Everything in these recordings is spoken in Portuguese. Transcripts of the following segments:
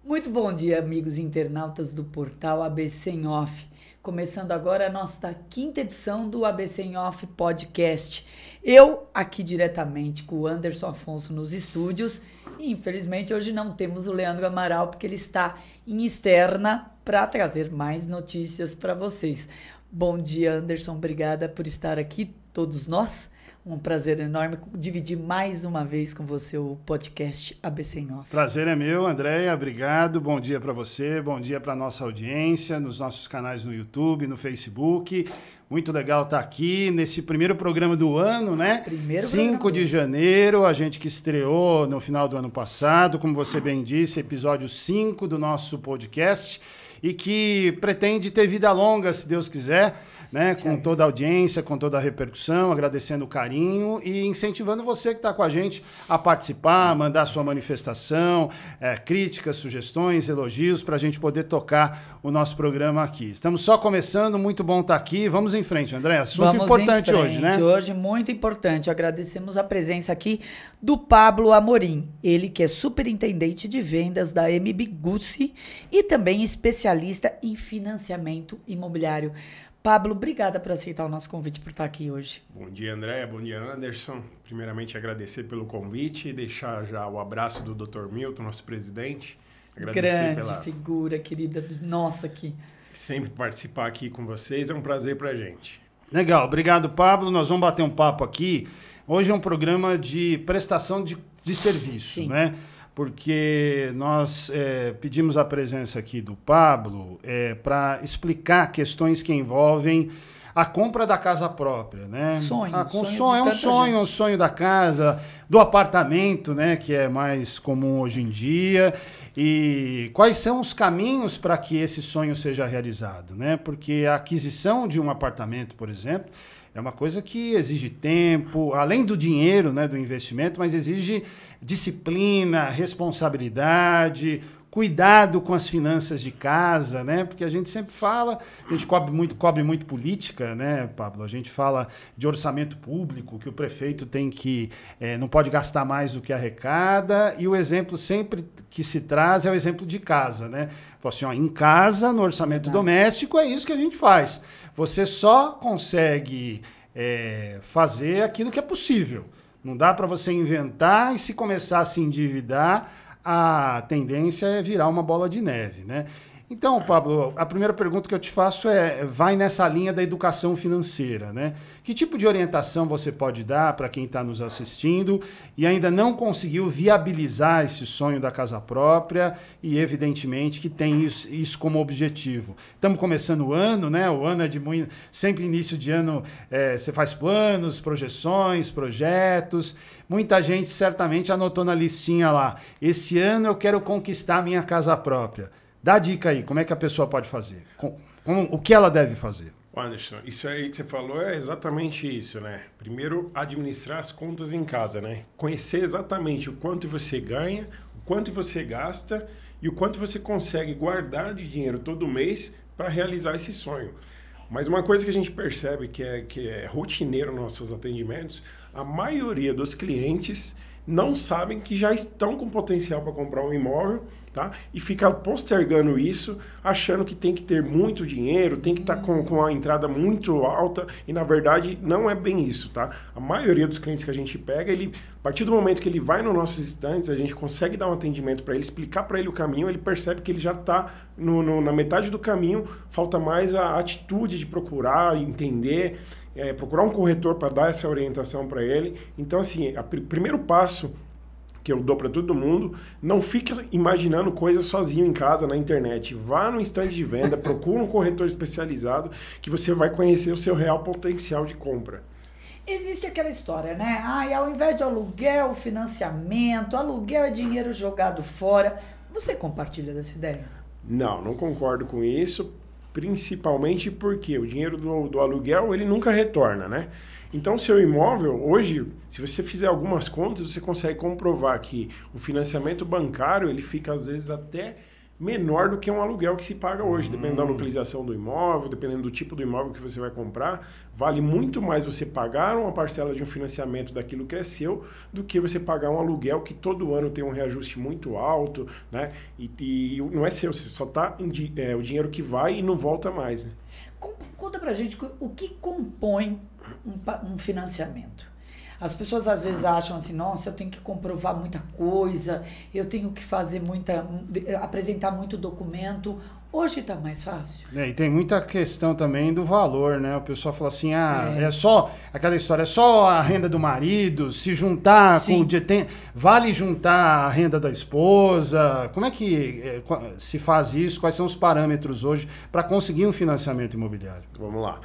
Muito bom dia, amigos internautas do portal ABC em Off. Começando agora a nossa quinta edição do ABC em Off Podcast. Eu aqui diretamente com o Anderson Afonso nos estúdios e infelizmente hoje não temos o Leandro Amaral porque ele está em externa para trazer mais notícias para vocês. Bom dia, Anderson, obrigada por estar aqui, todos nós. Um prazer enorme dividir mais uma vez com você o podcast ABC em Off. Prazer é meu, Andréia, obrigado. Bom dia para você, bom dia para a nossa audiência, nos nossos canais no YouTube, no Facebook. Muito legal estar aqui nesse primeiro programa do ano, né? 5 de janeiro, a gente que estreou no final do ano passado, como você bem disse, episódio 5 do nosso podcast e que pretende ter vida longa, se Deus quiser. Né, com toda a audiência, com toda a repercussão, agradecendo o carinho e incentivando você que está com a gente a participar, mandar sua manifestação, críticas, sugestões, elogios, para a gente poder tocar o nosso programa aqui. Estamos só começando, muito bom estar aqui. Vamos em frente, André. Assunto importante hoje, né? Hoje, muito importante. Agradecemos a presença aqui do Pablo Amorim, ele que é superintendente de vendas da MB Guzzi e também especialista em financiamento imobiliário. Pablo, obrigada por aceitar o nosso convite, por estar aqui hoje. Bom dia, André. Bom dia, Anderson. Primeiramente, agradecer pelo convite e deixar já o abraço do Dr. Milton, nosso presidente. Grande figura, querida nossa aqui. Sempre participar aqui com vocês é um prazer para a gente. Legal, obrigado, Pablo. Nós vamos bater um papo aqui. Hoje é um programa de prestação de serviço, Sim. né? Porque nós pedimos a presença aqui do Pablo para explicar questões que envolvem a compra da casa própria, né? Um sonho da casa, do apartamento, né? Que é mais comum hoje em dia. E quais são os caminhos para que esse sonho seja realizado, né? Porque a aquisição de um apartamento, por exemplo, é uma coisa que exige tempo, além do dinheiro, né, do investimento, mas exige disciplina, responsabilidade, cuidado com as finanças de casa, né? Porque a gente sempre fala, a gente cobre muito política, né, Pablo? A gente fala de orçamento público, que o prefeito tem que não pode gastar mais do que arrecada, e o exemplo sempre que se traz é o exemplo de casa, né? Fala assim, ó, em casa, no orçamento doméstico, é isso que a gente faz. Você só consegue fazer aquilo que é possível. Não dá para você inventar e se começar a se endividar, a tendência é virar uma bola de neve, né? Então, Pablo, a primeira pergunta que eu te faço vai nessa linha da educação financeira, né? Que tipo de orientação você pode dar para quem está nos assistindo e ainda não conseguiu viabilizar esse sonho da casa própria e, evidentemente, que tem isso como objetivo? Estamos começando o ano, né? O ano é sempre início de ano, você faz planos, projeções, projetos. Muita gente certamente anotou na listinha lá, esse ano eu quero conquistar minha casa própria. Dá dica aí, como é que a pessoa pode fazer? O que ela deve fazer? Anderson, isso aí que você falou é exatamente isso, né? Primeiro, administrar as contas em casa, né? Conhecer exatamente o quanto você ganha, o quanto você gasta e o quanto você consegue guardar de dinheiro todo mês para realizar esse sonho. Mas uma coisa que a gente percebe que é rotineiro nos nossos atendimentos, a maioria dos clientes não sabem que já estão com potencial para comprar um imóvel, tá? E fica postergando isso, achando que tem que ter muito dinheiro, tem que estar com a entrada muito alta, e na verdade não é bem isso, tá? A maioria dos clientes que a gente pega, a partir do momento que ele vai nos nossos estantes, a gente consegue dar um atendimento para ele, explicar para ele o caminho, ele percebe que ele já está na metade do caminho, falta mais a atitude de procurar, entender, procurar um corretor para dar essa orientação para ele. Então, assim, o primeiro passo que eu dou para todo mundo, não fique imaginando coisas sozinho em casa, na internet. Vá no stand de venda, procure um corretor especializado que você vai conhecer o seu real potencial de compra. Existe aquela história, né? Ao invés de aluguel, financiamento, aluguel é dinheiro jogado fora. Você compartilha dessa ideia? Não concordo com isso, principalmente porque o dinheiro do aluguel, ele nunca retorna, né? Então, seu imóvel, hoje, se você fizer algumas contas, você consegue comprovar que o financiamento bancário, ele fica, às vezes, até menor do que um aluguel que se paga hoje. Dependendo da localização do imóvel, dependendo do tipo do imóvel que você vai comprar, vale muito mais você pagar uma parcela de um financiamento daquilo que é seu do que você pagar um aluguel que todo ano tem um reajuste muito alto, né? E não é seu, você só está o dinheiro que vai e não volta mais, né? Conta pra gente o que compõe um financiamento. As pessoas às vezes acham assim, nossa, eu tenho que comprovar muita coisa, eu tenho que fazer apresentar muito documento. Hoje está mais fácil. E tem muita questão também do valor, né? O pessoal fala assim, é só aquela história, é só a renda do marido, se juntar com o vale juntar a renda da esposa. Como é que se faz isso? Quais são os parâmetros hoje para conseguir um financiamento imobiliário? Vamos lá.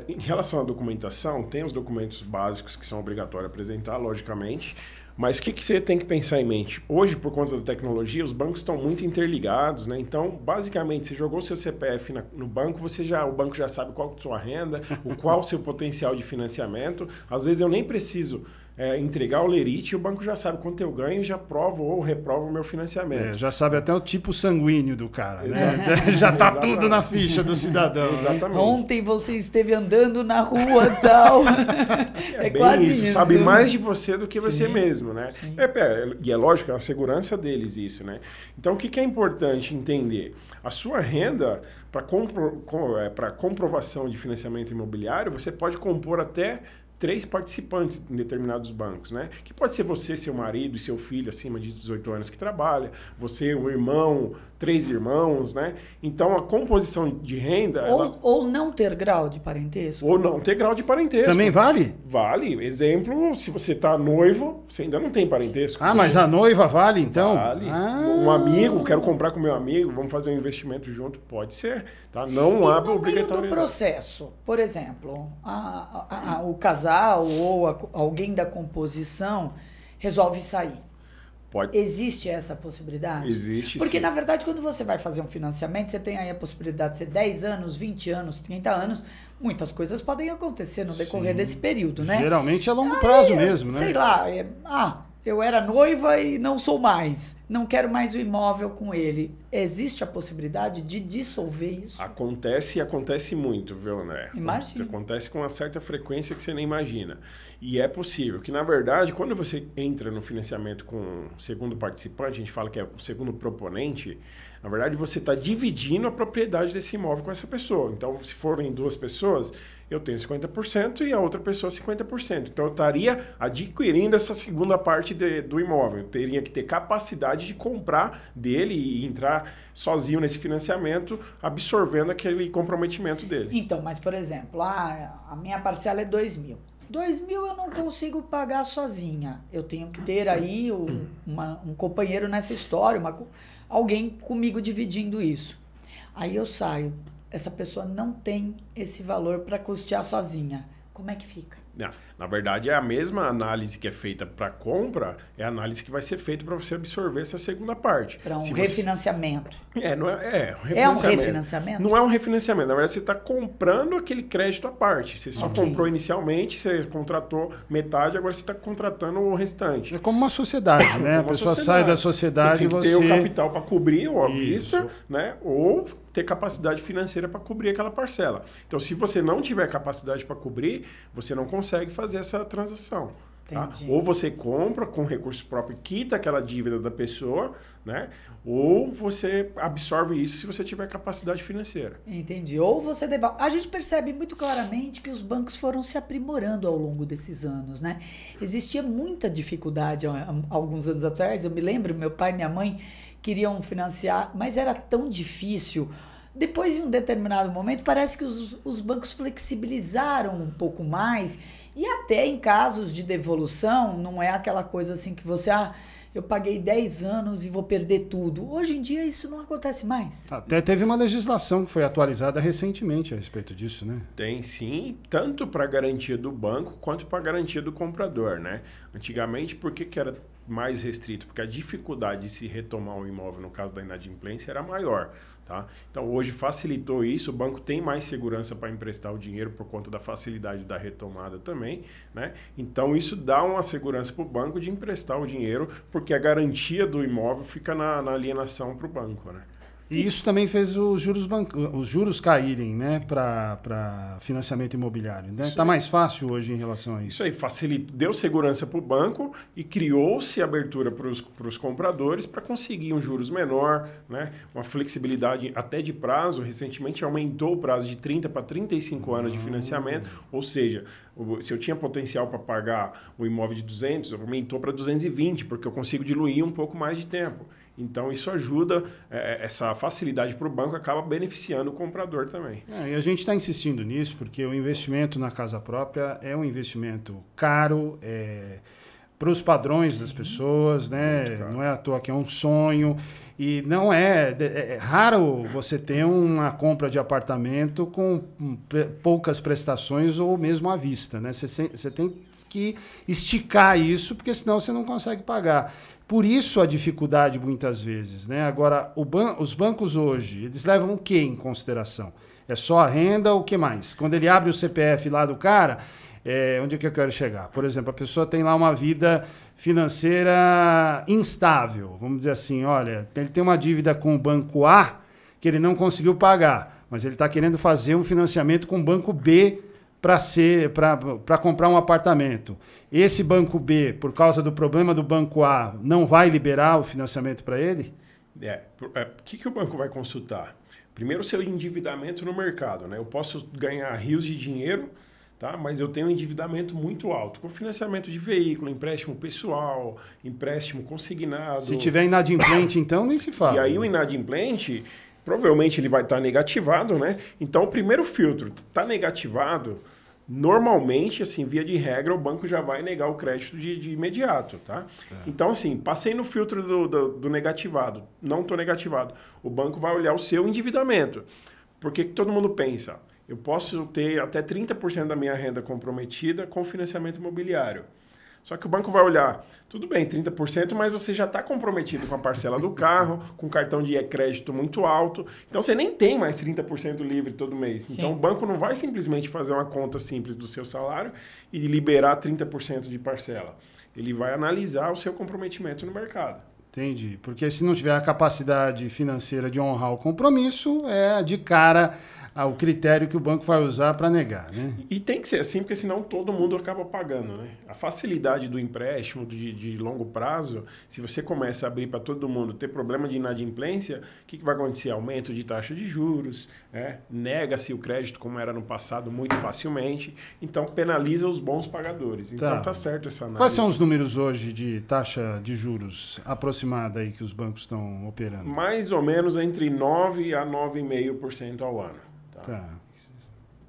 Em relação à documentação, tem os documentos básicos que são obrigatórios apresentar, logicamente, mas o que você tem que pensar em mente? Hoje, por conta da tecnologia, os bancos estão muito interligados, né? Então, basicamente, você jogou o seu CPF no banco, o banco já sabe qual é a sua renda, qual o seu potencial de financiamento. Às vezes eu nem preciso entregar o lerite, o banco já sabe quanto eu ganho e já prova ou reprova o meu financiamento. Já sabe até o tipo sanguíneo do cara, né? Já está tudo na ficha do cidadão. Exatamente. Né? Ontem você esteve andando na rua tal. É quase isso. Sabe mais de você do que Sim. você mesmo, né? E é lógico, é a segurança deles isso, né? Então, o que é importante entender? A sua renda, para comprovação de financiamento imobiliário, você pode compor até 3 participantes em determinados bancos, né? Que pode ser você, seu marido e seu filho acima de 18 anos que trabalha, você, um irmão, 3 irmãos, né? Então, a composição de renda... Ou não ter grau de parentesco. Ou não ter grau de parentesco. Também vale? Vale. Exemplo, se você está noivo, você ainda não tem parentesco. Mas a noiva vale, então? Vale. Um amigo, quero comprar com meu amigo, vamos fazer um investimento junto, pode ser. Tá? Não abre obrigatoriedade. No meio do processo, por exemplo, o casal ou alguém da composição resolve sair. Existe essa possibilidade? Existe, Porque, sim. na verdade, quando você vai fazer um financiamento, você tem aí a possibilidade de ser 10 anos, 20 anos, 30 anos. Muitas coisas podem acontecer no decorrer desse período, né? Geralmente é longo prazo mesmo, né? Sei lá, eu era noiva e não sou mais. Não quero mais o imóvel com ele. Existe a possibilidade de dissolver isso? Acontece e acontece muito, viu, André? Imagina. Acontece com uma certa frequência que você nem imagina. E é possível que, na verdade, quando você entra no financiamento com o segundo participante, a gente fala que é o segundo proponente, na verdade você está dividindo a propriedade desse imóvel com essa pessoa. Então, se forem 2 pessoas, eu tenho 50% e a outra pessoa 50%. Então, eu estaria adquirindo essa segunda parte do imóvel. Eu teria que ter capacidade de comprar dele e entrar sozinho nesse financiamento, absorvendo aquele comprometimento dele. Então, mas, por exemplo, a minha parcela é 2.000. 2.000 eu não consigo pagar sozinha. Eu tenho que ter aí um companheiro nessa história, alguém comigo dividindo isso. Aí eu saio. Essa pessoa não tem esse valor para custear sozinha. Como é que fica? Não, na verdade, é a mesma análise que é feita para compra, é a análise que vai ser feita para você absorver essa segunda parte. Para refinanciamento. É um refinanciamento? Não é um refinanciamento. Na verdade, você está comprando aquele crédito à parte. Você só comprou inicialmente, você contratou metade, agora você está contratando o restante. É como uma sociedade, né? A pessoa sai da sociedade e você... Você tem que ter o capital para cobrir ou à vista, né? Ou ter capacidade financeira para cobrir aquela parcela. Então, se você não tiver capacidade para cobrir, você não consegue fazer essa transação. Tá? Ou você compra com recursos próprios, quita aquela dívida da pessoa, né? Ou você absorve isso se você tiver capacidade financeira. Entendi. Ou você devolve. A gente percebe muito claramente que os bancos foram se aprimorando ao longo desses anos, né? Existia muita dificuldade há alguns anos atrás. Eu me lembro, meu pai e minha mãe queriam financiar, mas era tão difícil. Depois, em um determinado momento, parece que os bancos flexibilizaram um pouco mais e até em casos de devolução, não é aquela coisa assim que você, eu paguei 10 anos e vou perder tudo. Hoje em dia isso não acontece mais. Até teve uma legislação que foi atualizada recentemente a respeito disso, né? Tem sim, tanto para garantia do banco quanto para garantia do comprador, né? Antigamente, por que era mais restrito? Porque a dificuldade de se retomar um imóvel no caso da inadimplência era maior. Tá? Então, hoje facilitou isso, o banco tem mais segurança para emprestar o dinheiro por conta da facilidade da retomada também, né? Então, isso dá uma segurança para o banco de emprestar o dinheiro, porque a garantia do imóvel fica na alienação para o banco, né? E isso também fez os juros caírem, né, para financiamento imobiliário, né? Está mais fácil hoje em relação a isso. Isso aí facilitou, deu segurança para o banco e criou-se abertura para os compradores para conseguir um juros menor, né? Uma flexibilidade até de prazo. Recentemente aumentou o prazo de 30 para 35 anos de financiamento, ou seja, se eu tinha potencial para pagar um imóvel de 200, aumentou para 220, porque eu consigo diluir um pouco mais de tempo. Então, isso ajuda, essa facilidade para o banco acaba beneficiando o comprador também. E a gente está insistindo nisso porque o investimento na casa própria é um investimento caro, para os padrões das pessoas, né? Não é à toa que é um sonho. E não é raro você ter uma compra de apartamento com poucas prestações ou mesmo à vista, né? Você tem que esticar isso, porque senão você não consegue pagar. Por isso a dificuldade muitas vezes, né? Agora, os bancos hoje, eles levam o que em consideração? É só a renda ou o que mais? Quando ele abre o CPF lá do cara, onde é que eu quero chegar? Por exemplo, a pessoa tem lá uma vida financeira instável. Vamos dizer assim, olha, ele tem uma dívida com o banco A que ele não conseguiu pagar, mas ele está querendo fazer um financiamento com o banco B para comprar um apartamento. Esse banco B, por causa do problema do banco A, não vai liberar o financiamento para ele? O que o banco vai consultar? Primeiro, o seu endividamento no mercado, né? Eu posso ganhar rios de dinheiro, tá? Mas eu tenho um endividamento muito alto, com financiamento de veículo, empréstimo pessoal, empréstimo consignado. Se tiver inadimplente, então, nem se fala. E aí o inadimplente, provavelmente ele vai estar negativado, né? Então, o primeiro filtro, está negativado, normalmente, assim, via de regra, o banco já vai negar o crédito de imediato, tá? Então, assim, passei no filtro do negativado, não estou negativado. O banco vai olhar o seu endividamento. Por que todo mundo pensa? Eu posso ter até 30% da minha renda comprometida com financiamento imobiliário. Só que o banco vai olhar, tudo bem, 30%, mas você já está comprometido com a parcela do carro, com cartão de crédito muito alto. Então, você nem tem mais 30% livre todo mês. Sim. Então, o banco não vai simplesmente fazer uma conta simples do seu salário e liberar 30% de parcela. Ele vai analisar o seu comprometimento no mercado. Entendi. Porque se não tiver a capacidade financeira de honrar o compromisso, é de cara o critério que o banco vai usar para negar, né? E tem que ser assim, porque senão todo mundo acaba pagando, né? A facilidade do empréstimo de longo prazo, se você começa a abrir para todo mundo ter problema de inadimplência, o que vai acontecer? Aumento de taxa de juros, nega-se o crédito como era no passado muito facilmente, então penaliza os bons pagadores. Então tá certo essa análise. Quais são os números hoje de taxa de juros aproximada aí que os bancos estão operando? Mais ou menos entre 9% a 9,5% ao ano. Tá.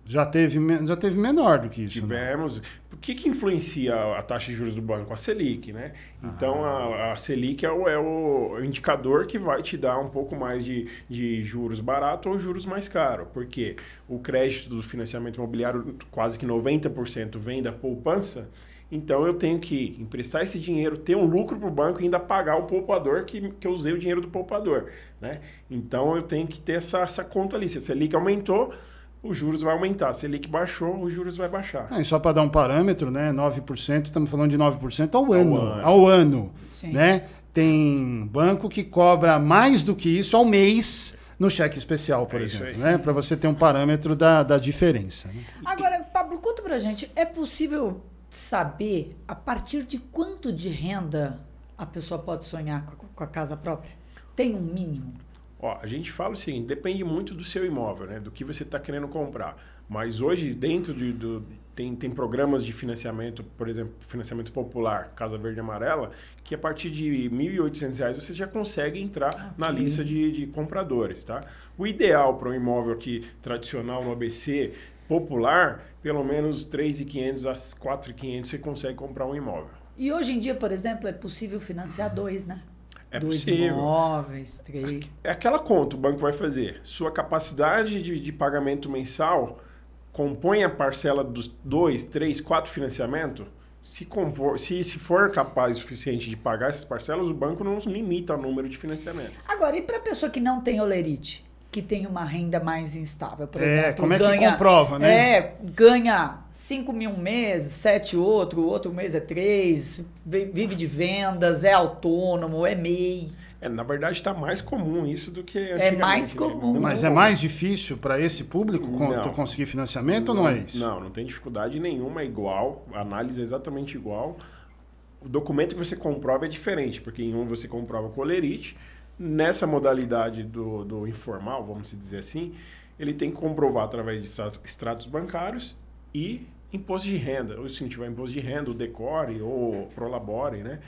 Já teve menor do que isso. Tivemos. Né? O que influencia a taxa de juros do banco? A Selic, né? Então, a Selic é o indicador que vai te dar um pouco mais de juros barato ou juros mais caro. Porque o crédito do financiamento imobiliário, quase que 90% vem da poupança. Então, eu tenho que emprestar esse dinheiro, ter um lucro para o banco e ainda pagar o poupador que eu usei o dinheiro do poupador. Né? Então, eu tenho que ter essa conta ali. Se a Selic aumentou, os juros vai aumentar. Se a Selic baixou, os juros vai baixar. E só para dar um parâmetro, né? 9%, estamos falando de 9% ao ano. Né? Tem banco que cobra mais do que isso ao mês no cheque especial, por exemplo. Né? Para você ter um parâmetro da diferença. Né? Agora, Pablo, conta para a gente, é possível saber a partir de quanto de renda a pessoa pode sonhar com a casa própria? Tem um mínimo? A gente fala o seguinte, depende muito do seu imóvel, né? Do que você está querendo comprar. Mas hoje, dentro tem programas de financiamento, por exemplo, financiamento popular, Casa Verde e Amarela, que a partir de R$ 1.800 você já consegue entrar na lista de compradores, tá? O ideal para um imóvel aqui tradicional no ABC, popular, pelo menos R$ 3.500 a R$ 4.500 você consegue comprar um imóvel. E hoje em dia, por exemplo, é possível financiar dois, né? É 2 possível. imóveis, 3. É aquela conta o banco vai fazer. Sua capacidade de pagamento mensal compõe a parcela dos 2, 3, 4 financiamentos. Se for capaz o suficiente de pagar essas parcelas, o banco não limita o número de financiamento. Agora, e para a pessoa que não tem olerite? Que tem uma renda mais instável, por exemplo. Como é que comprova, né? Ganha 5 mil um mês, 7 outro mês é 3, vive de vendas, é autônomo, é MEI. Na verdade, está mais comum isso do que É mais comum. Né? Mas é mais difícil para esse público conseguir financiamento ou não é isso? Não tem dificuldade nenhuma, é igual. A análise é exatamente igual. O documento que você comprova é diferente, porque em um você comprova com olerite. Nessa modalidade do informal, vamos dizer assim, ele tem que comprovar através de extratos bancários e imposto de renda. Ou se tiver imposto de renda, o Decore ou o Prolabore, né?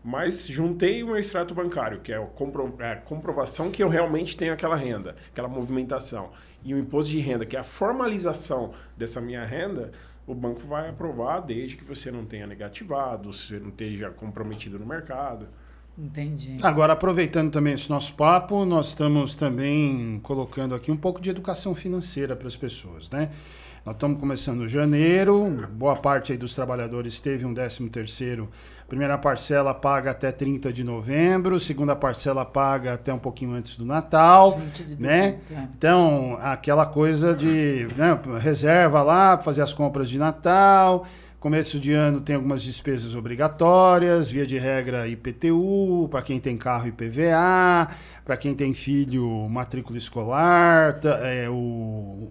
Mas juntei um extrato bancário, que é a comprovação que eu realmente tenho aquela renda, aquela movimentação. E o imposto de renda, que é a formalização dessa minha renda, o banco vai aprovar desde que você não tenha negativado, você não esteja comprometido no mercado. Entendi. Agora, aproveitando também esse nosso papo, nós estamos também colocando aqui um pouco de educação financeira para as pessoas, né? Nós estamos começando janeiro, boa parte aí dos trabalhadores teve um 13º. Primeira parcela paga até 30 de novembro, segunda parcela paga até um pouquinho antes do Natal, 20 de né? dezembro. Então, aquela coisa de reserva lá para fazer as compras de Natal. Começo de ano tem algumas despesas obrigatórias, via de regra IPTU, para quem tem carro IPVA, para quem tem filho matrícula escolar, o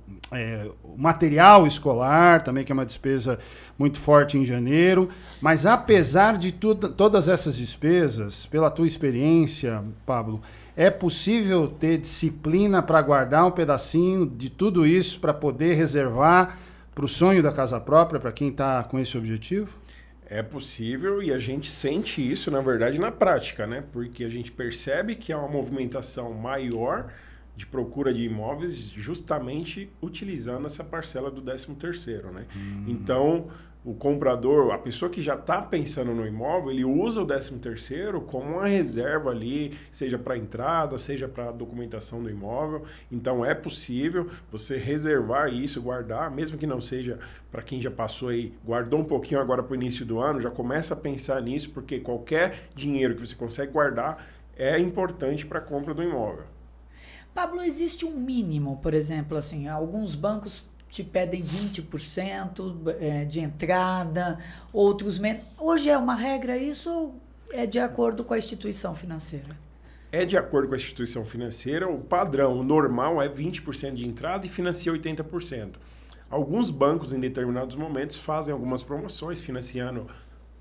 material escolar também, que é uma despesa muito forte em janeiro. Mas apesar de todas essas despesas, pela tua experiência, Pablo, é possível ter disciplina para guardar um pedacinho de tudo isso para poder reservar para o sonho da casa própria, para quem está com esse objetivo? É possível e a gente sente isso, na verdade, na prática, né? Porque a gente percebe que há uma movimentação maior de procura de imóveis justamente utilizando essa parcela do 13º, né? Então, o comprador, a pessoa que já está pensando no imóvel, ele usa o 13º como uma reserva ali, seja para entrada, seja para documentação do imóvel. Então, é possível você reservar isso, guardar, mesmo que não seja para quem já passou aí, guardou um pouquinho agora para o início do ano, já começa a pensar nisso, porque qualquer dinheiro que você consegue guardar é importante para a compra do imóvel. Pablo, existe um mínimo, por exemplo, assim, alguns bancos te pedem 20% de entrada, outros menos. Hoje é uma regra isso ou é de acordo com a instituição financeira? É de acordo com a instituição financeira, o padrão, o normal é 20% de entrada e financia 80%. Alguns bancos, em determinados momentos, fazem algumas promoções, financiando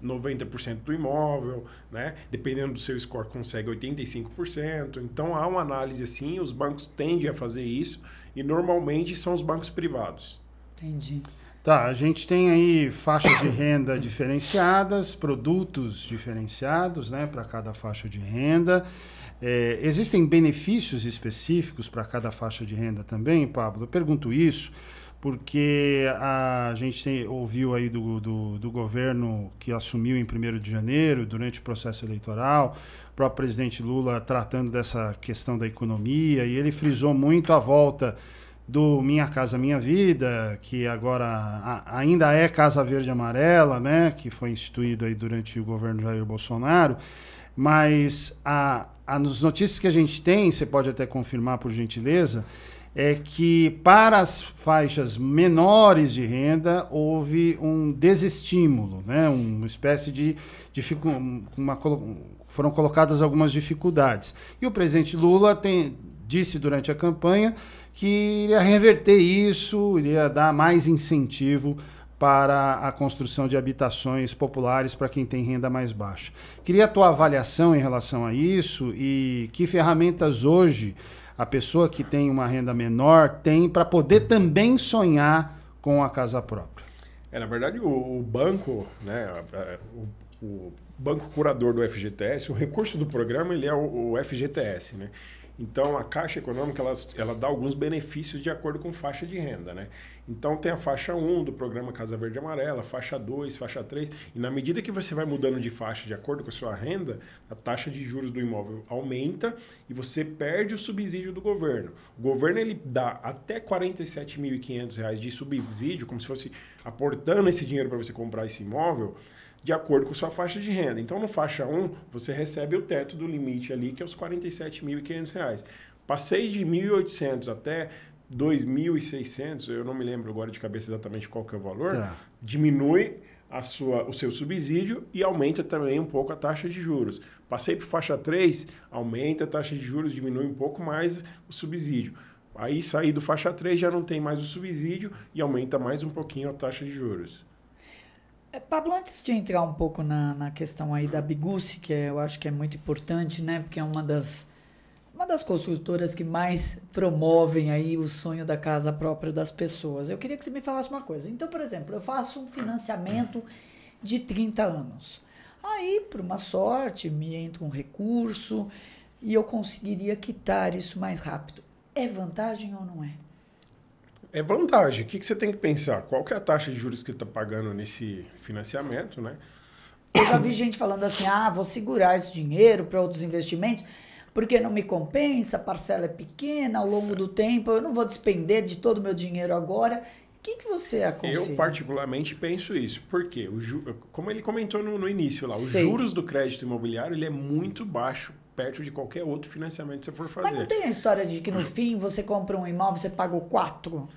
90% do imóvel, né? Dependendo do seu score, consegue 85%. Então, há uma análise assim, os bancos tendem a fazer isso e normalmente são os bancos privados. Entendi. Tá, a gente tem aí faixas de renda diferenciadas, produtos diferenciados, né, para cada faixa de renda. Existem benefícios específicos para cada faixa de renda também, Pablo? Eu pergunto isso porque a gente ouviu aí do governo que assumiu em 1º de janeiro, durante o processo eleitoral, o próprio presidente Lula tratando dessa questão da economia, e ele frisou muito a volta do Minha Casa Minha Vida, que agora ainda é Casa Verde e Amarela, né, que foi instituído aí durante o governo Jair Bolsonaro, mas as notícias que a gente tem, você pode até confirmar por gentileza, é que para as faixas menores de renda houve um desestímulo, né? Uma espécie de foram colocadas algumas dificuldades. E o presidente Lula disse durante a campanha que iria reverter isso, iria dar mais incentivo para a construção de habitações populares para quem tem renda mais baixa. Queria a tua avaliação em relação a isso e que ferramentas hoje a pessoa que tem uma renda menor tem para poder também sonhar com a casa própria. Na verdade, o banco, né, o banco curador do FGTS, o recurso do programa, ele é o FGTS, né? Então, a Caixa Econômica, ela dá alguns benefícios de acordo com faixa de renda, né? Então, tem a faixa 1 do programa Casa Verde e Amarela, faixa 2, faixa 3. E na medida que você vai mudando de faixa de acordo com a sua renda, a taxa de juros do imóvel aumenta e você perde o subsídio do governo. O governo, ele dá até R$ 47.500 de subsídio, como se fosse aportando esse dinheiro para você comprar esse imóvel, de acordo com sua faixa de renda. Então, no faixa 1, você recebe o teto do limite ali, que é os R$ 47.500. Passei de 1.800 até 2.600, eu não me lembro agora de cabeça exatamente qual que é o valor, diminui o seu subsídio e aumenta também um pouco a taxa de juros. Passei para faixa 3, aumenta a taxa de juros, diminui um pouco mais o subsídio. Aí sair do faixa 3 já não tem mais o subsídio e aumenta mais um pouquinho a taxa de juros. Pablo, antes de entrar um pouco na questão aí da Bigusse, que eu acho que é muito importante, né? Porque é uma das construtoras que mais promovem aí o sonho da casa própria das pessoas. Eu queria que você me falasse uma coisa. Então, por exemplo, eu faço um financiamento de 30 anos. Aí, por uma sorte, me entra um recurso e eu conseguiria quitar isso mais rápido. É vantagem ou não é? É vantagem. O que você tem que pensar? Qual que é a taxa de juros que você está pagando nesse financiamento, né? Eu já vi gente falando assim, vou segurar esse dinheiro para outros investimentos, porque não me compensa, a parcela é pequena, ao longo do tempo, eu não vou despender de todo o meu dinheiro agora. O que você aconselha? Eu particularmente penso isso. Por quê? Como ele comentou no início lá, os Sei. juros do crédito imobiliário ele é muito baixo perto de qualquer outro financiamento que você for fazer. Mas não tem a história de que no fim você compra um imóvel, você paga o 4?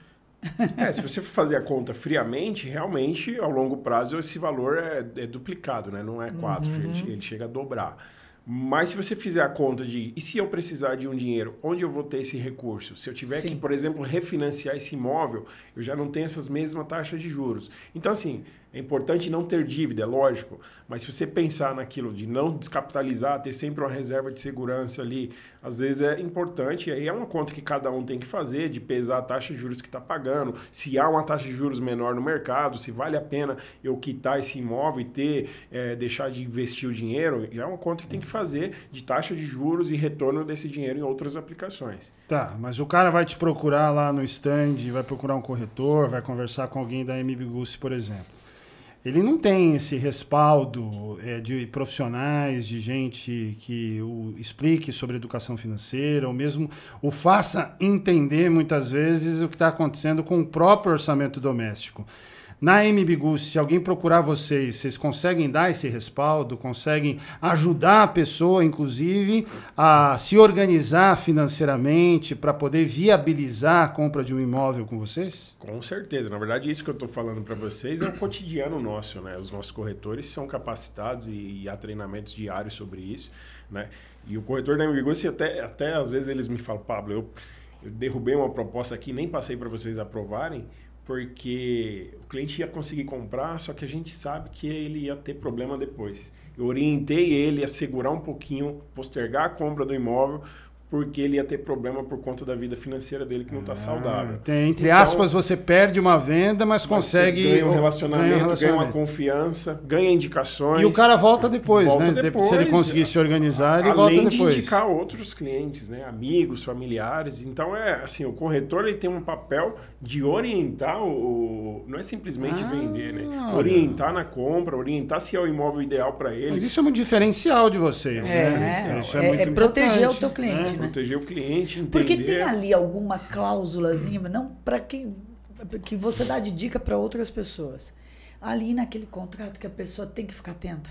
Se você for fazer a conta friamente, realmente, ao longo prazo, esse valor é duplicado, né? Não é 4, ele chega a dobrar. Mas se você fizer a conta de, e se eu precisar de um dinheiro, onde eu vou ter esse recurso? Se eu tiver que, por exemplo, refinanciar esse imóvel, eu já não tenho essas mesmas taxas de juros. Então, assim, é importante não ter dívida, é lógico, mas se você pensar naquilo de não descapitalizar, ter sempre uma reserva de segurança ali, às vezes é importante, e aí é uma conta que cada um tem que fazer, de pesar a taxa de juros que está pagando, se há uma taxa de juros menor no mercado, se vale a pena eu quitar esse imóvel e deixar de investir o dinheiro, é uma conta que tem que fazer de taxa de juros e retorno desse dinheiro em outras aplicações. Tá, mas o cara vai te procurar lá no stand, vai procurar um corretor, vai conversar com alguém da Bigusse, por exemplo. Ele não tem esse respaldo de profissionais, de gente que o explique sobre educação financeira, ou mesmo o faça entender, muitas vezes, o que está acontecendo com o próprio orçamento doméstico. Na Bigusse, se alguém procurar vocês conseguem dar esse respaldo, conseguem ajudar a pessoa, inclusive, a se organizar financeiramente para poder viabilizar a compra de um imóvel com vocês? Com certeza. Na verdade, isso que eu estou falando para vocês é o cotidiano nosso, né? Os nossos corretores são capacitados e há treinamentos diários sobre isso, né? E o corretor da Bigusse, até às vezes eles me falam, Pablo, eu derrubei uma proposta aqui, nem passei para vocês aprovarem, porque o cliente ia conseguir comprar, só que a gente sabe que ele ia ter problema depois. Eu orientei ele a segurar um pouquinho, postergar a compra do imóvel, porque ele ia ter problema por conta da vida financeira dele que não está saudável. Entre aspas, você perde uma venda, mas consegue... Ganha um relacionamento, ganha uma confiança, ganha indicações. E o cara volta depois, né? Depois, se ele conseguir se organizar, ele volta depois. Além de indicar outros clientes, né? Amigos, familiares. Então, assim, o corretor ele tem um papel de orientar, não é simplesmente vender, né? Orientar na compra, orientar se é o imóvel ideal para ele. Mas isso é um diferencial de vocês, né? Isso é muito proteger o teu cliente, né? Proteger o cliente, entender... Porque tem ali alguma cláusulazinha, não para quem que você dá de dica para outras pessoas. Ali naquele contrato que a pessoa tem que ficar atenta.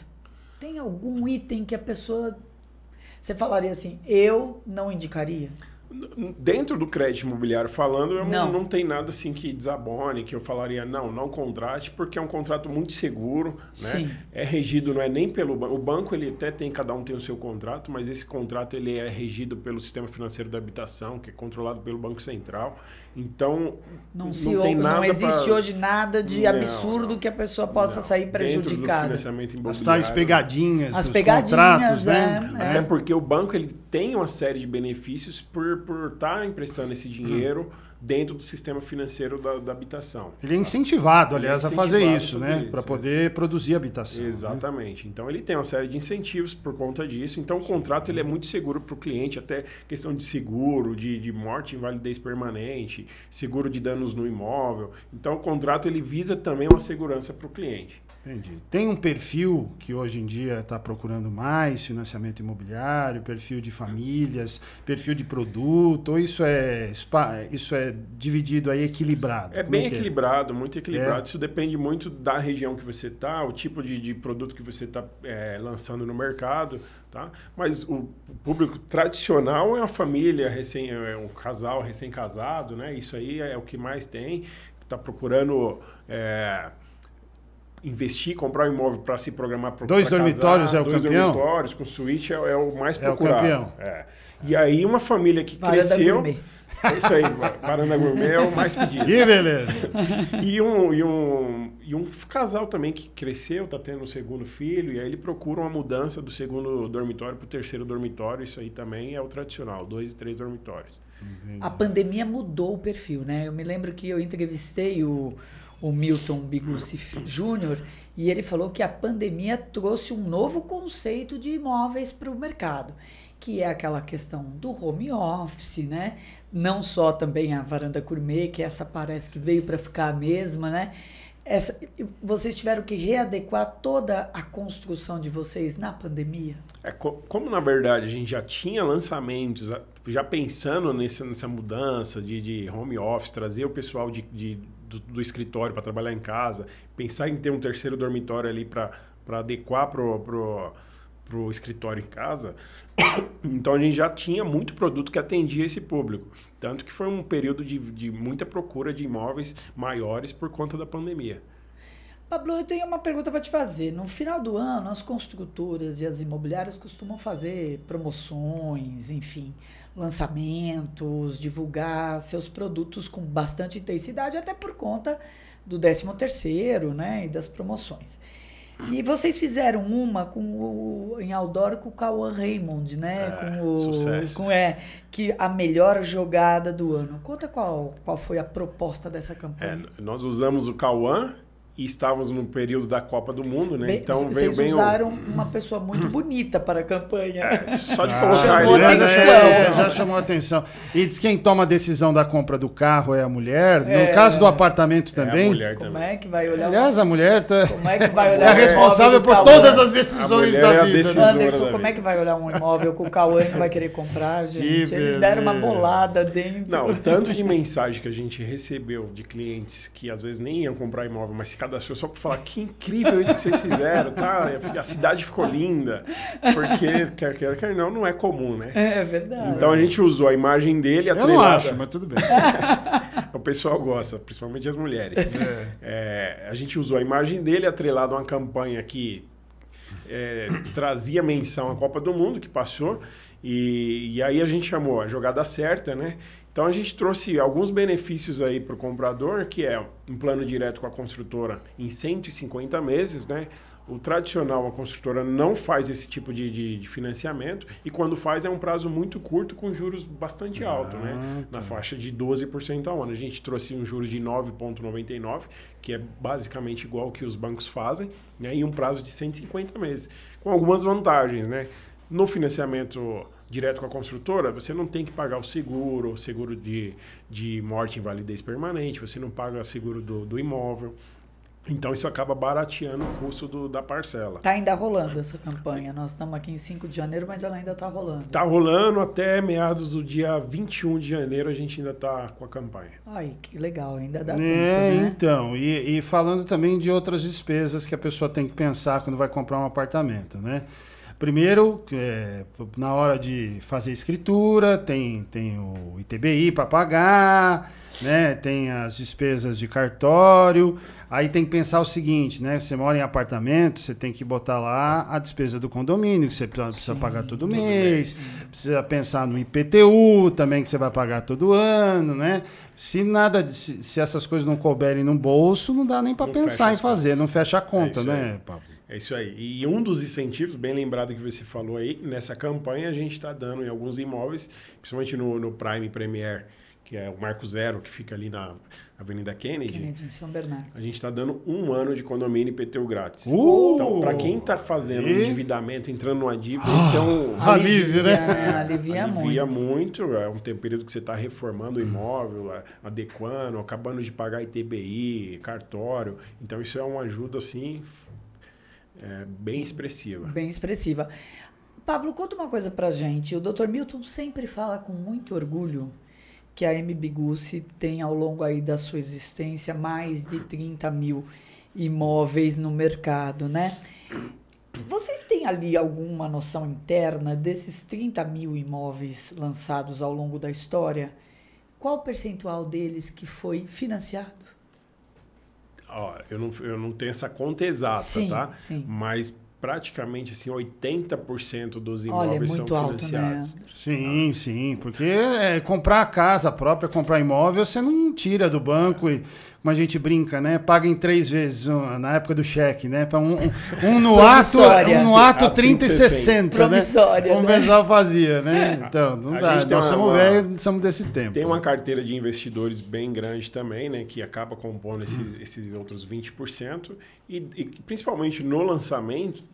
Tem algum item que a pessoa... Você falaria assim, eu não indicaria? Dentro do crédito imobiliário falando, não tem nada assim que desabone, que eu falaria, não contrate, porque é um contrato muito seguro, Sim. né? É regido, não é nem pelo banco. O banco, ele até tem, cada um tem o seu contrato, mas esse contrato ele é regido pelo Sistema Financeiro da Habitação, que é controlado pelo Banco Central. Então, não tem nada. Não existe hoje nada de absurdo que a pessoa possa sair prejudicada. Dentro do financiamento imobiliário. As tais pegadinhas, as os pegadinhas, contratos, né? Até porque o banco ele tem uma série de benefícios por estar emprestando esse dinheiro dentro do sistema financeiro da habitação. Ele é incentivado, aliás, a fazer isso, né? Para poder produzir habitação. Exatamente. Né? Então, ele tem uma série de incentivos por conta disso. Então, o contrato ele é muito seguro para o cliente, até questão de seguro, de morte, invalidez permanente, seguro de danos no imóvel. Então, o contrato ele visa também uma segurança para o cliente. Entendi. Tem um perfil que hoje em dia está procurando mais financiamento imobiliário, perfil de famílias, perfil de produto, ou isso é dividido aí, equilibrado? É bem equilibrado, muito equilibrado. Isso depende muito da região que você está, o tipo de produto que você está lançando no mercado, tá? Mas o público tradicional é a família, é um casal recém-casado, né? Isso aí é o que mais tem, está procurando... investir, comprar um imóvel para se programar para 2 dormitórios é o dois campeão? 2 dormitórios com suíte é o mais É o procurado. campeão. E aí uma família que Varanda cresceu... gourmet. É isso aí, varanda gourmet é o mais pedido. Que beleza. E um casal também que cresceu, tá tendo um segundo filho, e aí ele procura uma mudança do segundo dormitório para o terceiro dormitório. Isso aí também é o tradicional, 2 e 3 dormitórios. A pandemia mudou o perfil, né? Eu me lembro que eu entrevistei o Milton Bigucci Júnior e ele falou que a pandemia trouxe um novo conceito de imóveis para o mercado, que é aquela questão do home office, né? Não só também a varanda gourmet, que essa parece que veio para ficar a mesma, né? Vocês tiveram que readequar toda a construção de vocês na pandemia? Como na verdade a gente já tinha lançamentos, já pensando nessa mudança de home office, trazer o pessoal do escritório para trabalhar em casa, pensar em ter um terceiro dormitório ali para adequar pro escritório em casa, então a gente já tinha muito produto que atendia esse público. Tanto que foi um período de muita procura de imóveis maiores por conta da pandemia. Pablo, eu tenho uma pergunta para te fazer. No final do ano, as construtoras e as imobiliárias costumam fazer promoções, enfim, lançamentos, divulgar seus produtos com bastante intensidade, até por conta do 13º, né, e das promoções. E vocês fizeram uma em outdoor com o Cauã Raymond, né? Sucesso. Que a melhor jogada do ano. Conta qual foi a proposta dessa campanha. Nós usamos o Cauã e estávamos no período da Copa do Mundo, né? Então vocês usaram uma pessoa muito bonita para a campanha. Só de colocar chamou ele atenção. Já chamou atenção. E diz que quem toma a decisão da compra do carro é a mulher. No caso do apartamento também. É a mulher Como também. é que vai olhar? Aliás, a mulher Como é que vai olhar é responsável por todas as decisões da vida. decisora Anderson, da como é vida. que vai olhar um imóvel com o Cauã que vai querer comprar, gente? Que Eles deram uma beleza. bolada dentro. Não, o tanto de mensagem que a gente recebeu de clientes que às vezes nem iam comprar imóvel, mas se cadastrou só para falar que incrível isso que vocês fizeram, tá? A cidade ficou linda. Porque, quer não é comum, né? É verdade. Então a gente usou a imagem dele Eu não atrelada. acho, mas tudo bem. O pessoal gosta, principalmente as mulheres. A gente usou a imagem dele atrelada a uma campanha que trazia menção à Copa do Mundo, que passou, e aí a gente chamou a jogada certa, né? Então a gente trouxe alguns benefícios aí para o comprador, que é um plano direto com a construtora em 150 meses, né? O tradicional, a construtora não faz esse tipo de financiamento, e quando faz é um prazo muito curto com juros bastante altos, né? Na faixa de 12% ao ano. A gente trouxe um juros de 9,99, que é basicamente igual ao que os bancos fazem, né? E um prazo de 150 meses, com algumas vantagens, né? No financiamento direto com a construtora, você não tem que pagar o seguro de morte e invalidez permanente, você não paga seguro do imóvel. Então, isso acaba barateando o custo da parcela. Tá ainda rolando essa campanha. Nós estamos aqui em 5 de janeiro, mas ela ainda está rolando. Tá rolando até meados do dia 21 de janeiro, a gente ainda tá com a campanha. Ai, que legal, ainda dá tempo, né? Então, e falando também de outras despesas que a pessoa tem que pensar quando vai comprar um apartamento, né? Primeiro, na hora de fazer escritura, tem o ITBI para pagar, né? Tem as despesas de cartório. Aí tem que pensar o seguinte, né? Você mora em apartamento, você tem que botar lá a despesa do condomínio, que você precisa pagar todo mês. Precisa pensar no IPTU também, que você vai pagar todo ano, né? Se essas coisas não couberem no bolso, não dá nem para pensar em fazer, não fecha a conta, né, Pablo? É isso aí. E um dos incentivos, bem lembrado que você falou aí, nessa campanha a gente está dando em alguns imóveis, principalmente no Prime Premier, que é o Marco Zero, que fica ali na Avenida Kennedy, em São Bernardo. A gente está dando 1 ano de condomínio IPTU grátis. Então, para quem está fazendo um endividamento, entrando numa dívida, isso é um alívio, né? Alivia muito. É um período que você está reformando o imóvel, adequando, acabando de pagar ITBI, cartório. Então, isso é uma ajuda, assim, bem expressiva. Bem expressiva. Pablo, conta uma coisa pra gente. O Dr. Milton sempre fala com muito orgulho que a M. Bigucci tem, ao longo aí da sua existência, mais de 30 mil imóveis no mercado, né? Vocês têm ali alguma noção interna desses 30 mil imóveis lançados ao longo da história? Qual o percentual deles que foi financiado? Ó, eu não tenho essa conta exata, sim, tá? Sim. Mas praticamente assim, 80% dos Olha, imóveis é muito são alto, financiados. né? Sim, sim, porque comprar a casa própria, comprar imóvel, você não tira do banco e, como a gente brinca, né? Paga em 3 vezes na época do cheque, né? Para um no ato 30 e 60, promissória, né? Como o pessoal fazia, né? Então, não dá. Nós somos velhos, somos desse tempo. Tem uma carteira de investidores bem grande também, né? Que acaba compondo esses outros 20%. E principalmente no lançamento,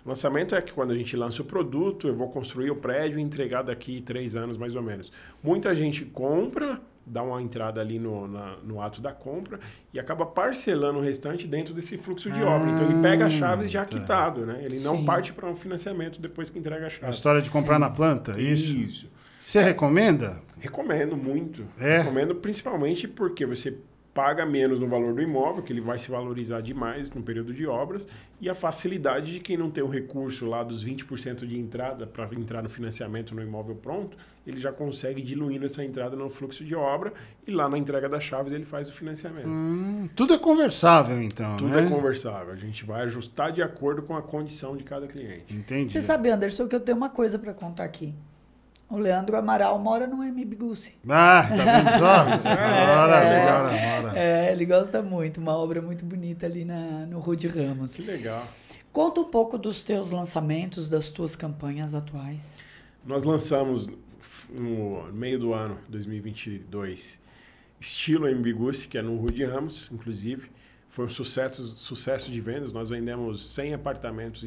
lançamento é que quando a gente lança o produto, eu vou construir o prédio e entregar daqui 3 anos, mais ou menos. Muita gente compra, dá uma entrada ali no ato da compra e acaba parcelando o restante dentro desse fluxo de obra. Então, ele pega as chaves já quitado, né? Ele não parte para um financiamento depois que entrega a chave. A história de comprar na planta, isso? Isso. Você recomenda? Recomendo muito. Recomendo principalmente porque você paga menos no valor do imóvel, que ele vai se valorizar demais no período de obras, e a facilidade de quem não tem o recurso lá dos 20% de entrada para entrar no financiamento no imóvel pronto, ele já consegue diluindo essa entrada no fluxo de obra e lá na entrega das chaves ele faz o financiamento. Tudo é conversável, então, Tudo né? é conversável. A gente vai ajustar de acordo com a condição de cada cliente. Entendi. Você sabe, Anderson, que eu tenho uma coisa para contar aqui. O Leandro Amaral mora no MBGUSSI. Ah, tá vendo só? Agora. Ele gosta muito, uma obra muito bonita ali no Rude Ramos. Que legal. Conta um pouco dos teus lançamentos, das tuas campanhas atuais. Nós lançamos no meio do ano, 2022, estilo MBGUSSI, que é no Rude Ramos, inclusive. Foi um sucesso de vendas. Nós vendemos 100 apartamentos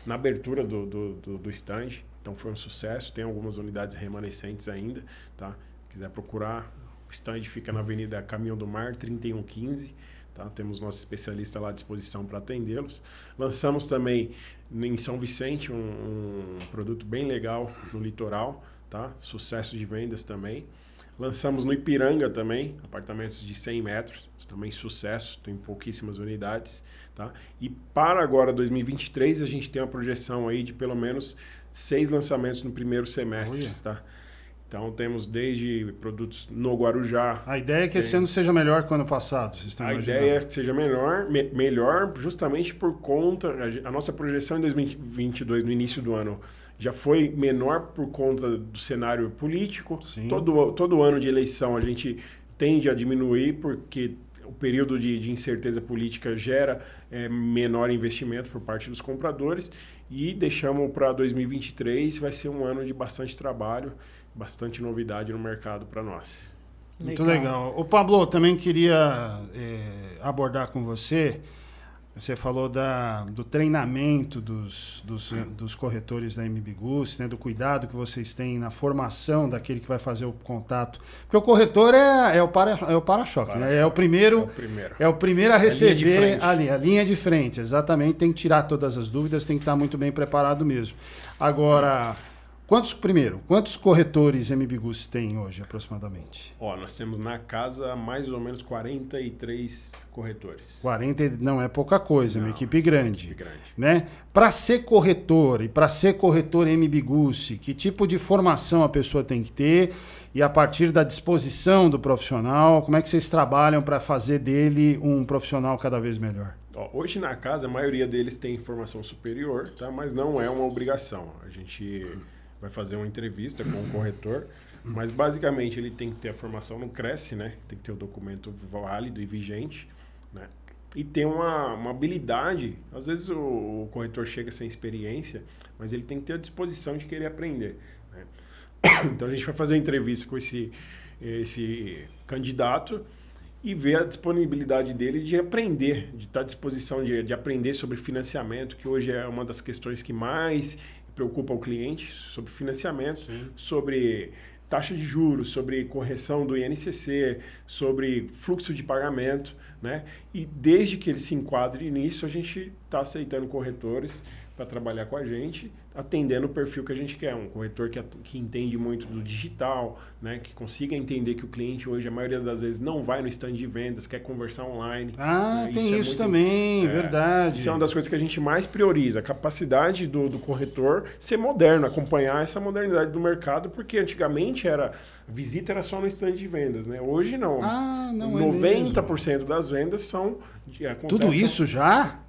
na abertura do stand. Então foi um sucesso, tem algumas unidades remanescentes ainda, tá? Quiser procurar, o stand fica na Avenida Caminhão do Mar, 3115, tá? Temos nosso especialista lá à disposição para atendê-los. Lançamos também em São Vicente um produto bem legal no litoral, tá? Sucesso de vendas também. Lançamos no Ipiranga também, apartamentos de 100 metros, também sucesso, tem pouquíssimas unidades, tá? E para agora, 2023, a gente tem uma projeção aí de pelo menos 6 lançamentos no primeiro semestre, tá? Então, temos desde produtos no Guarujá. A ideia é que esse ano seja melhor que o ano passado, vocês estão imaginando? Ideia é que seja melhor justamente por conta... A nossa projeção em 2022, no início do ano, já foi menor por conta do cenário político. Sim. Todo ano de eleição a gente tende a diminuir porque o período de incerteza política gera menor investimento por parte dos compradores e deixamos para 2023, vai ser um ano de bastante trabalho, bastante novidade no mercado para nós. Muito legal. O Pablo, também queria abordar com você. Você falou do treinamento dos corretores da MBGUSSI, né, do cuidado que vocês têm na formação daquele que vai fazer o contato. Porque o corretor é o para-choque, né? É o primeiro a receber a linha de frente. Exatamente, tem que tirar todas as dúvidas, tem que estar muito bem preparado mesmo. Agora, quantos corretores MBGUSSI tem hoje, aproximadamente? Nós temos na casa mais ou menos 43 corretores. 40 não é pouca coisa, é uma equipe grande. Né? Para ser corretor e para ser corretor MBGUSSI, que tipo de formação a pessoa tem que ter? E a partir da disposição do profissional, como é que vocês trabalham para fazer dele um profissional cada vez melhor? Hoje na casa, a maioria deles tem formação superior, tá? Mas não é uma obrigação. A gente vai fazer uma entrevista com o corretor, mas basicamente ele tem que ter a formação no Cresce, né? Tem que ter o documento válido e vigente, né? E ter uma habilidade. Às vezes o corretor chega sem experiência, mas ele tem que ter a disposição de querer aprender, né? Então a gente vai fazer uma entrevista com esse candidato e ver a disponibilidade dele de aprender, de estar à disposição de aprender sobre financiamento, que hoje é uma das questões que mais preocupa o cliente, sobre financiamento, sim, sobre taxa de juros, sobre correção do INCC, sobre fluxo de pagamento, né? E desde que ele se enquadre nisso, a gente está aceitando corretores para trabalhar com a gente, atendendo o perfil que a gente quer. Um corretor que entende muito do digital, né? Que consiga entender que o cliente hoje, a maioria das vezes, não vai no stand de vendas, quer conversar online. Ah, tem isso também, verdade. Isso é uma das coisas que a gente mais prioriza, a capacidade do corretor ser moderno, acompanhar essa modernidade do mercado, porque antigamente visita era só no stand de vendas, né? Hoje não. Ah, não 90% das vendas são... Tudo isso já?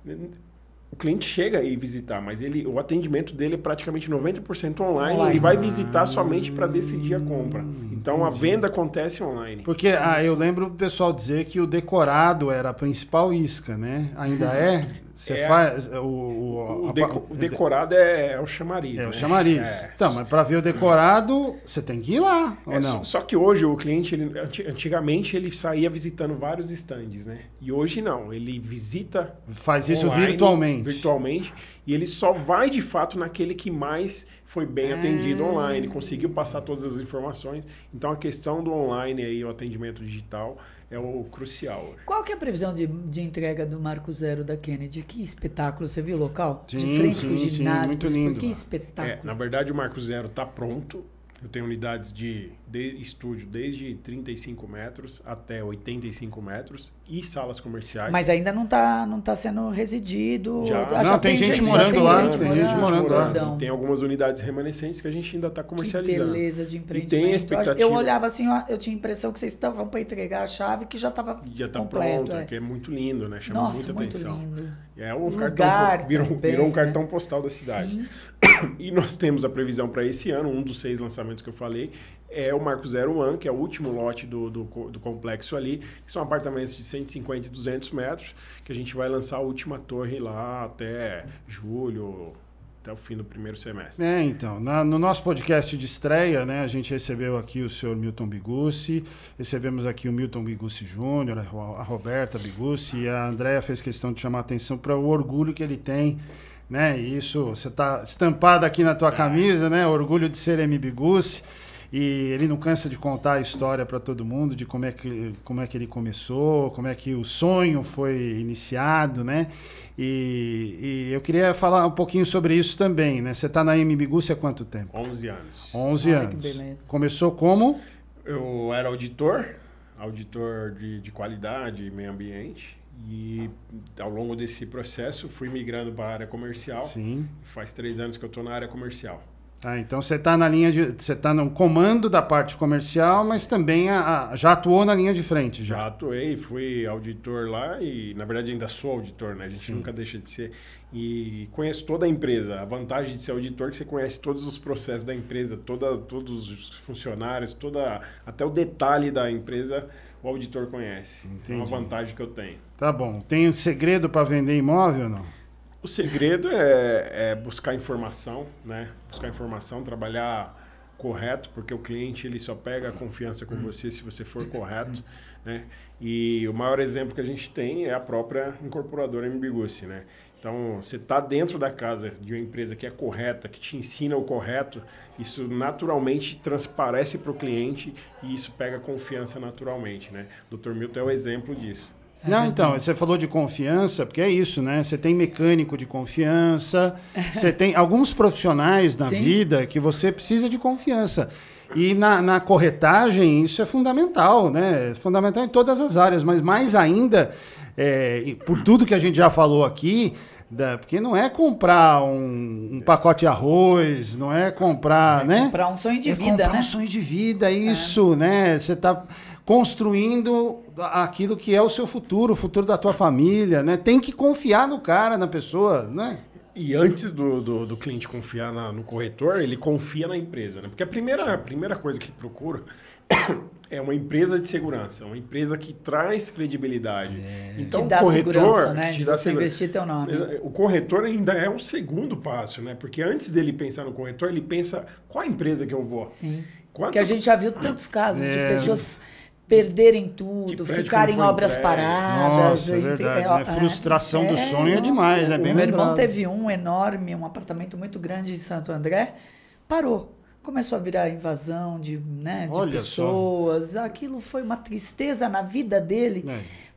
O cliente chega e visitar, mas o atendimento dele é praticamente 90% online. Ele vai visitar somente para decidir a compra. Então, a venda acontece online. Porque eu lembro do pessoal dizer que o decorado era a principal isca, né? Ainda é? Você faz... O decorado é o chamariz. É o chamariz. Então, mas para ver o decorado, você tem que ir lá, ou não? Só que hoje o cliente, antigamente, ele saía visitando vários stands, né? E hoje não. Ele visita... Faz isso online, virtualmente. E ele só vai, de fato, naquele que mais foi bem atendido online. Conseguiu passar todas as informações. Então, a questão do online aí, o atendimento digital... é o crucial hoje. Qual que é a previsão de entrega do Marco Zero da Kennedy? Que espetáculo! Você viu o local? Sim, de frente com o ginásio. Muito lindo. Que espetáculo! Na verdade, o Marco Zero está pronto. Eu tenho unidades de estúdio desde 35 metros até 85 metros e salas comerciais. Mas ainda não tá sendo residido. Já tem gente morando lá. Tem gente morando lá. Tem algumas unidades remanescentes que a gente ainda está comercializando. Que beleza de empreendimento. E tem a expectativa. Eu olhava assim, eu tinha a impressão que vocês estavam para entregar a chave que já estava completo. Pronto, que é muito lindo, né? Chama muita atenção. Lindo. É um cartão, virou um cartão postal da cidade. Sim. E nós temos a previsão para esse ano, um dos 6 lançamentos que eu falei, é o Marco Zero One, que é o último lote do complexo ali, que são apartamentos de 150 e 200 metros, que a gente vai lançar a última torre lá até julho, até o fim do primeiro semestre. Então, no nosso podcast de estreia, né, a gente recebeu aqui o senhor Milton Bigucci, recebemos aqui o Milton Bigucci Júnior, a Roberta Bigucci, e a Andréa fez questão de chamar a atenção para o orgulho que ele tem, né, e isso, você está estampado aqui na tua camisa, né, orgulho de ser M. Bigucci, e ele não cansa de contar a história para todo mundo de como é que ele começou, como é que o sonho foi iniciado, né? E eu queria falar um pouquinho sobre isso também, né? Você está na M. Bigucci há quanto tempo? 11 anos. 11 anos. Que beleza. Começou como? Eu era auditor de qualidade e meio ambiente. E ao longo desse processo fui migrando para a área comercial. Sim. Faz 3 anos que eu estou na área comercial. Então você está você está no comando da parte comercial, mas também já atuou na linha de frente. Já atuei, fui auditor lá e na verdade ainda sou auditor, né? A gente nunca deixa de ser. E conheço toda a empresa. A vantagem de ser auditor é que você conhece todos os processos da empresa, todos os funcionários, até o detalhe da empresa o auditor conhece. Entendi. É uma vantagem que eu tenho. Tá bom. Tem um segredo para vender imóvel ou não? O segredo é buscar informação, né? Buscar informação, trabalhar correto, porque o cliente ele só pega a confiança com você se você for correto, né? E o maior exemplo que a gente tem é a própria incorporadora M. Bigucci, né? Então, você está dentro da casa de uma empresa que é correta, que te ensina o correto, isso naturalmente transparece para o cliente e isso pega confiança naturalmente, né? O Dr. Milton é o exemplo disso. Não, então, você falou de confiança, porque é isso, né? Você tem mecânico de confiança, você tem alguns profissionais na vida que você precisa de confiança. E na corretagem isso é fundamental, né? É fundamental em todas as áreas, mas mais ainda, por tudo que a gente já falou aqui, porque não é comprar um pacote de arroz, não é comprar, né? Comprar um sonho de vida, comprar um sonho de vida, isso, né? Você está construindo aquilo que é o seu futuro, o futuro da tua família, né? Tem que confiar no cara, na pessoa, né? E antes do cliente confiar no corretor, ele confia na empresa, né? Porque a primeira coisa que procura é uma empresa de segurança, uma empresa que traz credibilidade. Então, te dá o corretor, segurança, né? Te dá você investir teu nome. O corretor ainda é um segundo passo, né? Porque antes dele pensar no corretor, ele pensa qual a empresa que eu vou. Sim. Porque a gente já viu tantos casos de pessoas perderem tudo, ficarem em obras paradas. Nossa, é verdade. Frustração do sonho é demais, né? Bem meu irmão teve um enorme, um apartamento muito grande em Santo André, parou. Começou a virar invasão de pessoas. Só. Aquilo foi uma tristeza na vida dele,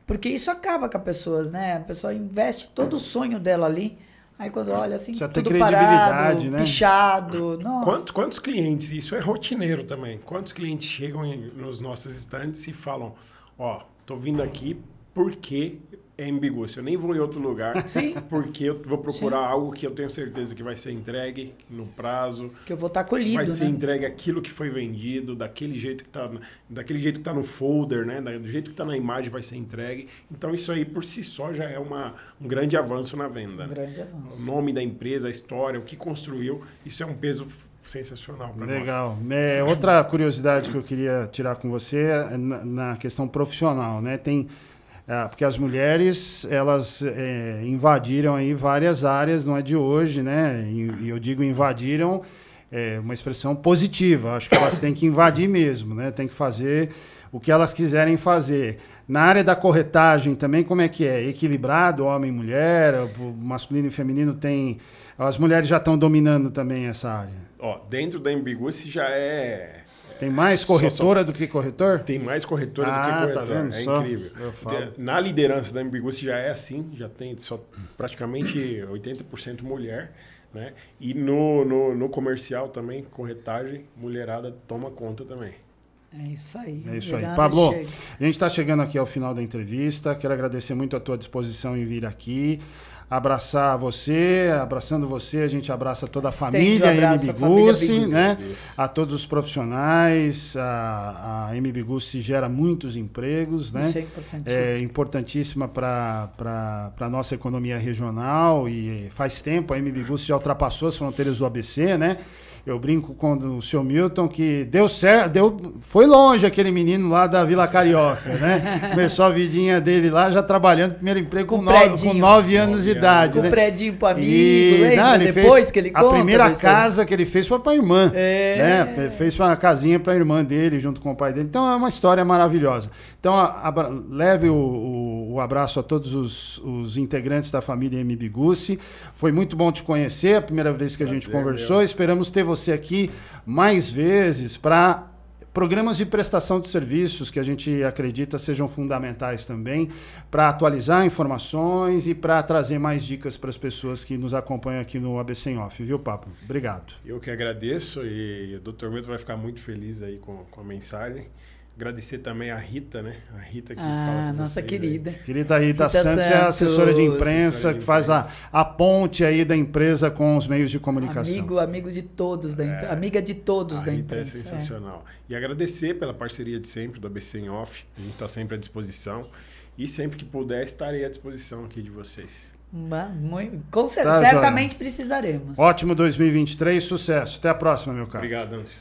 porque isso acaba com as pessoas, né? A pessoa investe todo o sonho dela ali, Aí quando olha assim, precisa tudo ter credibilidade, parado, né? pichado. Nossa. Quantos clientes, isso é rotineiro também, quantos clientes chegam nos nossos estandes e falam, ó, tô vindo aqui porque é em Bigucci, eu nem vou em outro lugar, Sim. porque eu vou procurar algo que eu tenho certeza que vai ser entregue no prazo, Que eu vou estar acolhido, vai ser né? entregue aquilo que foi vendido, daquele jeito que tá no folder, né? Do jeito que tá na imagem vai ser entregue. Então isso aí por si só já é um grande avanço na venda. Um né? grande avanço. O nome da empresa, a história, o que construiu, isso é um peso sensacional para nós. Legal. Outra curiosidade que eu queria tirar com você é na questão profissional, né? Porque as mulheres, elas invadiram aí várias áreas, não é de hoje, né? E eu digo invadiram, uma expressão positiva. Acho que elas têm que invadir mesmo, né? Tem que fazer o que elas quiserem fazer. Na área da corretagem também, como é que é? Equilibrado, homem e mulher, masculino e feminino tem... As mulheres já estão dominando também essa área. Ó, dentro da Embigucci já Tem mais corretora do que corretor? Tem mais corretora do que corretor. Tá vendo? É Só incrível. eu falo. Na liderança da Embigucci já é assim, já tem praticamente 80% mulher, né? E no comercial também, corretagem, mulherada toma conta também. É isso aí. É isso aí. Pablo, a gente está chegando aqui ao final da entrevista. Quero agradecer muito a tua disposição em vir aqui. Abraçar você, abraçando você, a gente abraça toda a família Bigucci, né? A todos os profissionais, a Bigucci gera muitos empregos, né? Isso é importantíssimo. É importantíssima para a nossa economia regional e faz tempo a Bigucci já ultrapassou as fronteiras do ABC, né? Eu brinco com o seu Milton que deu certo, foi longe aquele menino lá da Vila Carioca, né? Começou a vidinha dele lá, já trabalhando, primeiro emprego com 9 anos de idade. Com né? o prédio pro amigo, lembra? Depois que ele conta. A primeira casa que ele fez foi para a irmã. Né? Fez uma casinha para a irmã dele, junto com o pai dele. Então é uma história maravilhosa. Então leve o abraço a todos os integrantes da família Bigucci. Foi muito bom te conhecer, a primeira vez que a gente conversou. Esperamos ter você aqui mais vezes para programas de prestação de serviços que a gente acredita sejam fundamentais também para atualizar informações e para trazer mais dicas para as pessoas que nos acompanham aqui no ABC em Off, viu, Pablo? Obrigado. Eu que agradeço e o Dr. Milton vai ficar muito feliz aí com a mensagem. Agradecer também a Rita, né? A Rita que fala com nossa vocês, querida. Aí. Querida Rita Santos é a assessora de imprensa que faz a ponte aí da empresa com os meios de comunicação. Amigo de todos, amiga de todos da empresa. É sensacional. E agradecer pela parceria de sempre do ABC em Off. A gente está sempre à disposição. E sempre que puder, estarei à disposição aqui de vocês. Com certeza, certamente precisaremos. Ótimo 2023, sucesso. Até a próxima, meu caro.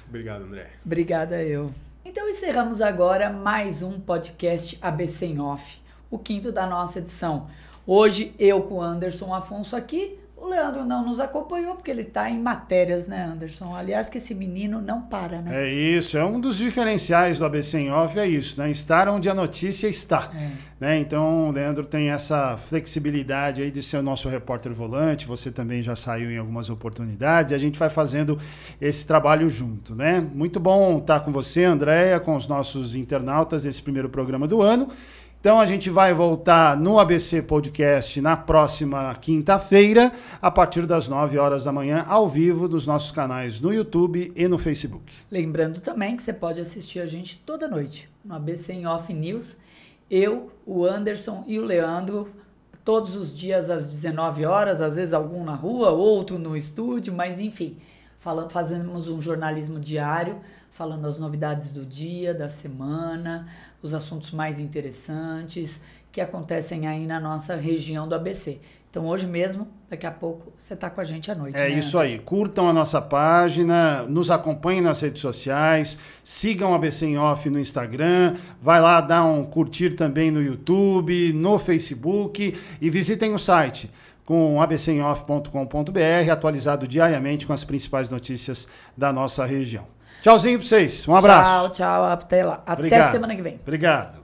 Obrigado, André. Obrigada eu. Então encerramos agora mais um podcast ABC em Off, o 5º da nossa edição. Hoje eu com o Anderson Afonso aqui, o Leandro não nos acompanhou porque ele está em matérias, né, Anderson? Aliás, que esse menino não para, né? É isso, é um dos diferenciais do ABC em Off, é isso, né? Estar onde a notícia está. Né? Então o Leandro tem essa flexibilidade aí de ser o nosso repórter volante, você também já saiu em algumas oportunidades, e a gente vai fazendo esse trabalho junto, né? Muito bom estar com você, Andréia, com os nossos internautas nesse primeiro programa do ano. Então a gente vai voltar no ABC Podcast na próxima quinta-feira, a partir das 9 horas da manhã, ao vivo, nos nossos canais no YouTube e no Facebook. Lembrando também que você pode assistir a gente toda noite no ABC em Off News. Eu, o Anderson e o Leandro, todos os dias às 19 horas, às vezes algum na rua, outro no estúdio, mas enfim, fazemos um jornalismo diário, falando as novidades do dia, da semana, os assuntos mais interessantes que acontecem aí na nossa região do ABC. Então hoje mesmo, daqui a pouco, você está com a gente à noite. É, né? Isso aí. Curtam a nossa página, nos acompanhem nas redes sociais, sigam a ABC em Off no Instagram, vai lá dar um curtir também no YouTube, no Facebook e visitem o site com abcemoff.com.br, atualizado diariamente com as principais notícias da nossa região. Tchauzinho para vocês, um abraço. Tchau, até lá. Obrigado. Até semana que vem. Obrigado.